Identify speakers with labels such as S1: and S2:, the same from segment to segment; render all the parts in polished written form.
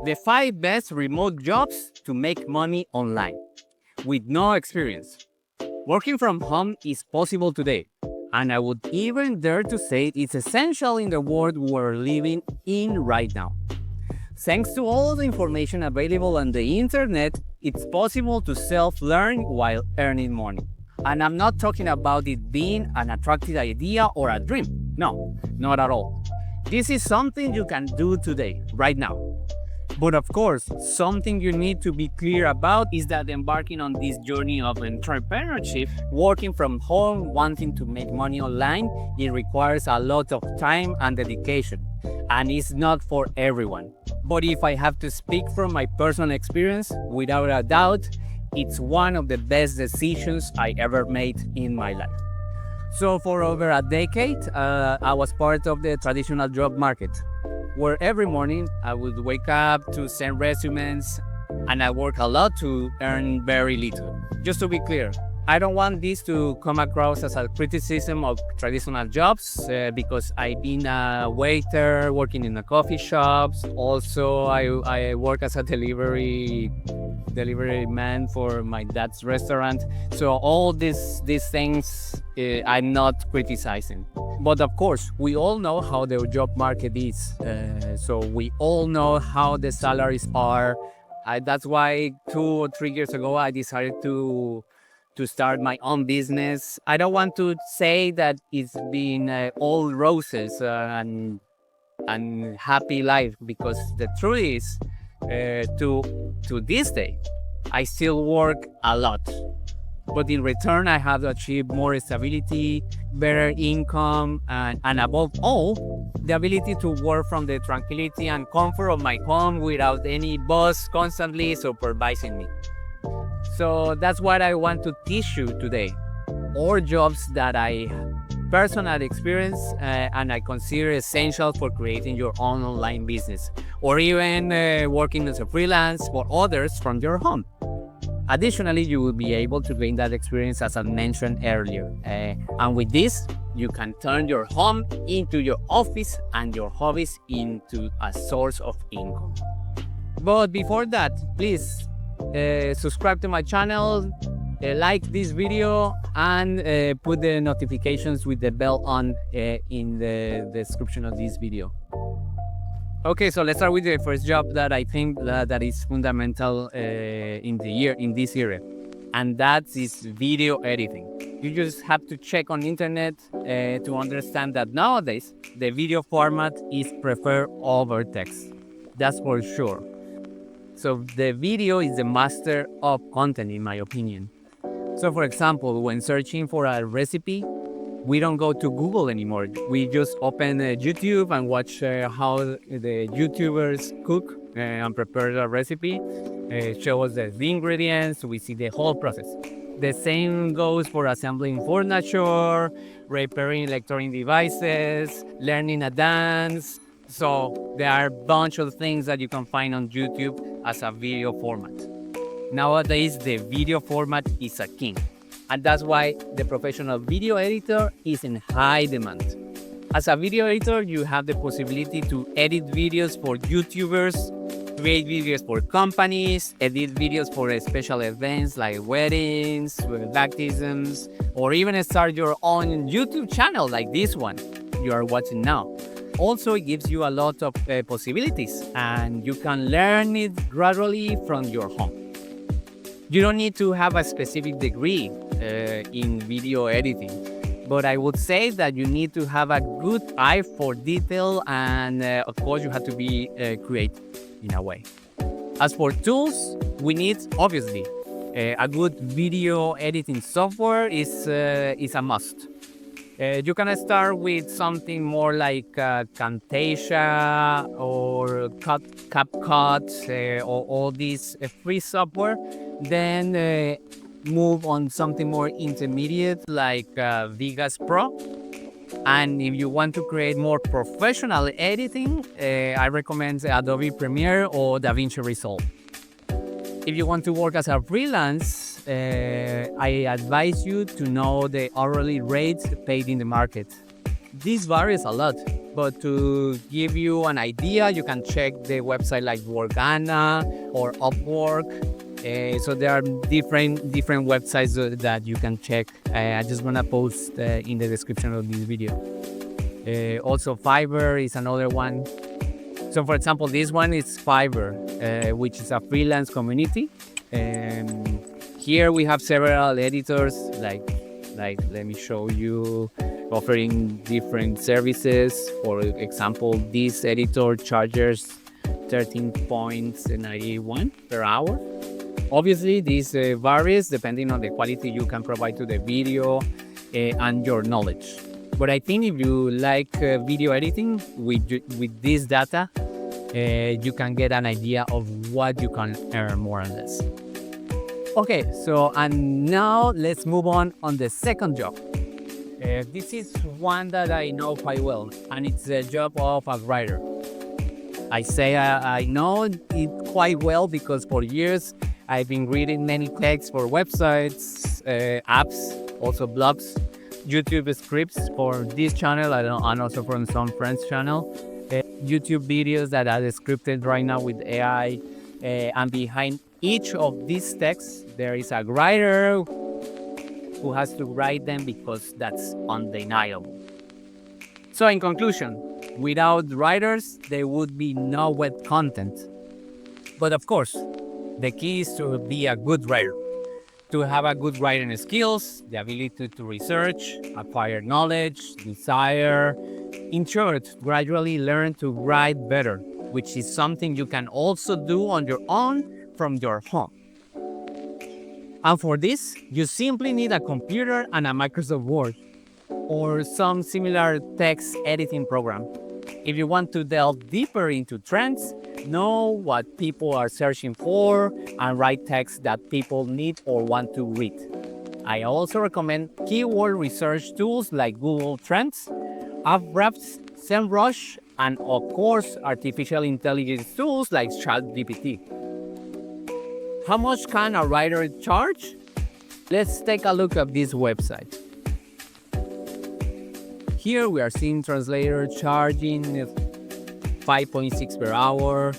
S1: The 5 best remote jobs to make money online with no experience. Working from home is possible today, and I would even dare to say it's essential in the world we're living in right now. Thanks to all the information available on the internet, it's possible to self-learn while earning money. And I'm not talking about it being an attractive idea or a dream. No, not at all. This is something you can do today, right now. But of course, something you need to be clear about is that embarking on this journey of entrepreneurship, working from home, wanting to make money online, it requires a lot of time and dedication, and it's not for everyone. But if I have to speak from my personal experience, without a doubt, it's one of the best decisions I ever made in my life. So for over a decade, I was part of the traditional job market, where every morning I would wake up to send resumes, and I work a lot to earn very little. Just to be clear, I don't want this to come across as a criticism of traditional jobs, because I've been a waiter working in a coffee shops. Also, I work as a delivery man for my dad's restaurant. So all these things I'm not criticizing. But of course, we all know how the job market is. So we all know how the salaries are. That's why 2 or 3 years ago, I decided to start my own business. I don't want to say that it's been all roses and happy life, because the truth is, to this day, I still work a lot. But in return, I have achieved more stability, better income, and above all, the ability to work from the tranquility and comfort of my home without any boss constantly supervising me. So that's what I want to teach you today. All jobs that I personally experience and I consider essential for creating your own online business, or even working as a freelance for others from your home. Additionally, you will be able to gain that experience, as I mentioned earlier. And with this, you can turn your home into your office and your hobbies into a source of income. But before that, please subscribe to my channel, like this video, and put the notifications with the bell on in the description of this video. Okay, so let's start with the first job that I think that is fundamental in this era, and that is video editing. You just have to check on internet to understand that nowadays the video format is preferred over text. That's for sure. So the video is the master of content, in my opinion. So for example, when searching for a recipe, we don't go to Google anymore. We just open YouTube and watch how the YouTubers cook and prepare a recipe, show us the ingredients, we see the whole process. The same goes for assembling furniture, repairing electronic devices, learning a dance. So there are a bunch of things that you can find on YouTube as a video format. Nowadays, the video format is a king. And that's why the professional video editor is in high demand. As a video editor, you have the possibility to edit videos for YouTubers, create videos for companies, edit videos for special events like weddings, baptisms, or even start your own YouTube channel like this one you are watching now. Also, it gives you a lot of possibilities, and you can learn it gradually from your home. You don't need to have a specific degree in video editing, but I would say that you need to have a good eye for detail, and of course you have to be creative in a way. As for tools, we need, obviously, a good video editing software is a must. You can start with something more like Camtasia or CapCut or all these free software. Then move on something more intermediate like Vegas Pro. And if you want to create more professional editing, I recommend Adobe Premiere or DaVinci Resolve. If you want to work as a freelance, I advise you to know the hourly rates paid in the market. This varies a lot, but to give you an idea, you can check the website like Workana or Upwork. So there are different websites that you can check. I just gonna post in the description of this video. Also, Fiverr is another one. So, for example, this one is Fiverr, which is a freelance community. Here we have several editors, like let me show you, offering different services. For example, this editor charges 13.91 per hour. Obviously, this varies depending on the quality you can provide to the video and your knowledge. But I think if you like video editing with this data, you can get an idea of what you can earn more or less. Okay, so and now let's move on the second job. This is one that I know quite well, and it's the job of a writer. I say I know it quite well because for years I've been reading many texts for websites, apps, also blogs, YouTube scripts for this channel and also from some friends' channel. YouTube videos that are scripted right now with AI, and behind each of these texts there is a writer who has to write them because that's undeniable. So in conclusion, without writers there would be no web content. But of course, the key is to be a good writer, to have a good writing skills, the ability to research, acquire knowledge, desire. In short, gradually learn to write better, which is something you can also do on your own from your home. And for this, you simply need a computer and a Microsoft Word or some similar text editing program. If you want to delve deeper into trends, know what people are searching for, and write text that people need or want to read. I also recommend keyword research tools like Google Trends, Ahrefs, SEMrush, and of course, artificial intelligence tools like ChatGPT. How much can a writer charge? Let's take a look at this website. Here we are seeing translator charging 5.6 per hour,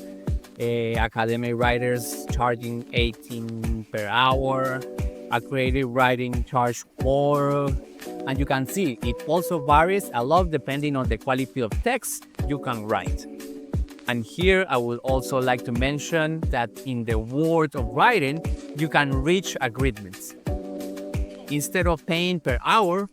S1: academic writers charging 18 per hour, a creative writing charge 4, and you can see it also varies a lot depending on the quality of text you can write. And here I would also like to mention that in the world of writing, you can reach agreements. Instead of paying per hour,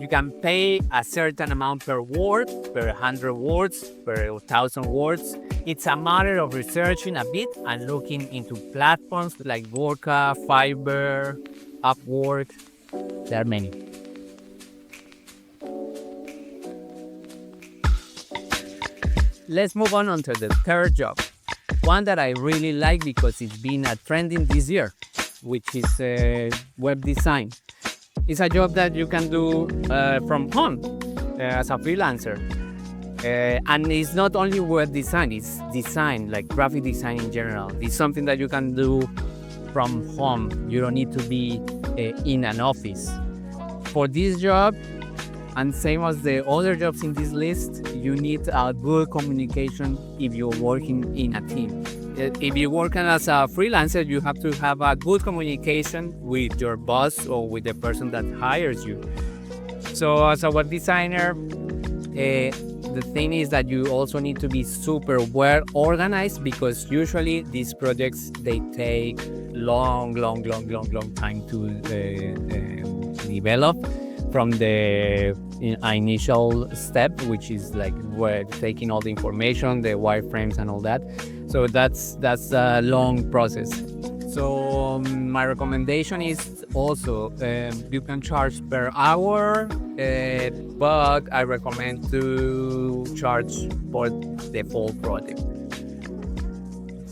S1: you can pay a certain amount per word, per 100 words, per 1,000 words. It's a matter of researching a bit and looking into platforms like Worka, Fiverr, Upwork. There are many. Let's move on to the third job, one that I really like because it's been a trending this year, which is web design. It's a job that you can do from home as a freelancer. And it's not only web design, it's design, like graphic design in general. It's something that you can do from home. You don't need to be in an office. For this job, and same as the other jobs in this list, you need a good communication if you're working in a team. If you're working as a freelancer, you have to have a good communication with your boss or with the person that hires you. So as a web designer, the thing is that you also need to be super well organized, because usually these projects, they take long time to develop. From the initial step, which is like we're taking all the information, the wireframes and all that. So that's a long process. So my recommendation is also you can charge per hour, but I recommend to charge for the full project.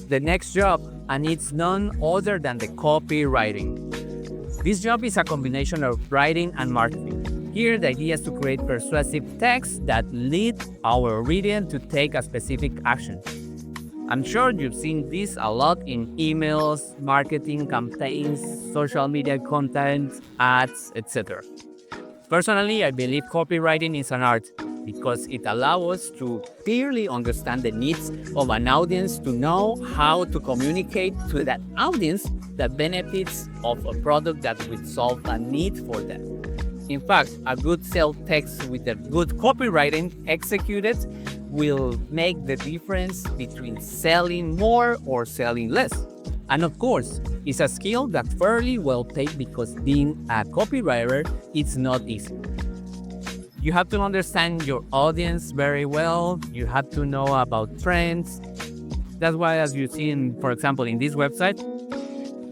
S1: The next job, and it's none other than the copywriting. This job is a combination of writing and marketing. Here, the idea is to create persuasive text that lead our reader to take a specific action. I'm sure you've seen this a lot in emails, marketing campaigns, social media content, ads, etc. Personally, I believe copywriting is an art because it allows us to clearly understand the needs of an audience, to know how to communicate to that audience the benefits of a product that will solve a need for them. In fact, a good sales text with a good copywriting executed will make the difference between selling more or selling less. And of course, it's a skill that's fairly well paid because being a copywriter, it's not easy. You have to understand your audience very well. You have to know about trends. That's why, as you see, for example, in this website,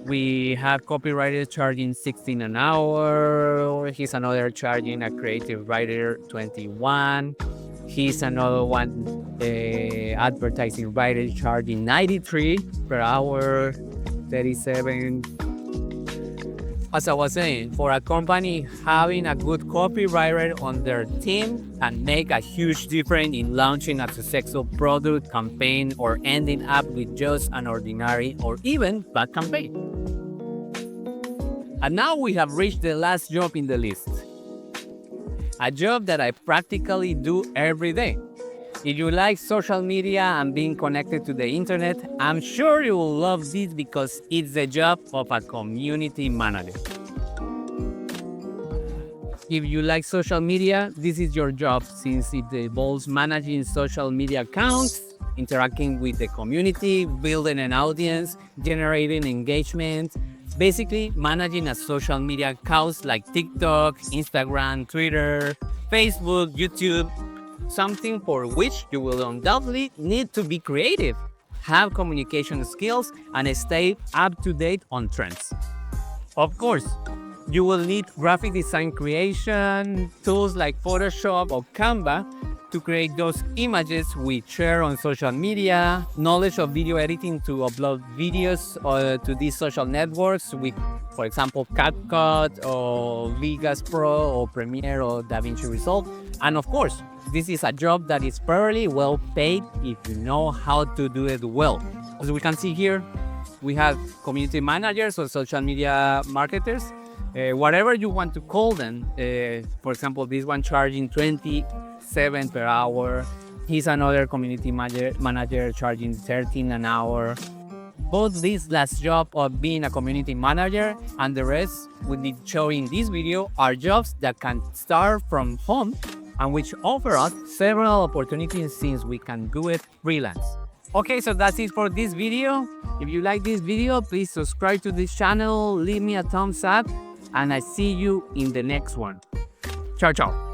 S1: we have copywriters charging 16 an hour. He's another charging a creative writer 21. He's another one, advertising writer charging 93 per hour, 37. As I was saying, for a company, having a good copywriter on their team can make a huge difference in launching a successful product, campaign, or ending up with just an ordinary or even bad campaign. And now we have reached the last job in the list. A job that I practically do every day. If you like social media and being connected to the internet, I'm sure you will love this because it's the job of a community manager. If you like social media, this is your job since it involves managing social media accounts, interacting with the community, building an audience, generating engagement, basically managing a social media accounts like TikTok, Instagram, Twitter, Facebook, YouTube, something for which you will undoubtedly need to be creative, have communication skills, and stay up to date on trends. Of course, you will need graphic design creation, tools like Photoshop or Canva to create those images we share on social media, knowledge of video editing to upload videos to these social networks with, for example, CapCut or Vegas Pro or Premiere or DaVinci Resolve. And of course, this is a job that is fairly well paid if you know how to do it well. As we can see here, we have community managers or social media marketers, whatever you want to call them. For example, this one charging 27 per hour. He's another community manager charging 13 an hour. Both this last job of being a community manager and the rest we need show in this video are jobs that can start from home and which offer us several opportunities since we can do it freelance. Okay, so that's it for this video. If you like this video, please subscribe to this channel, leave me a thumbs up, and I see you in the next one. Ciao, ciao.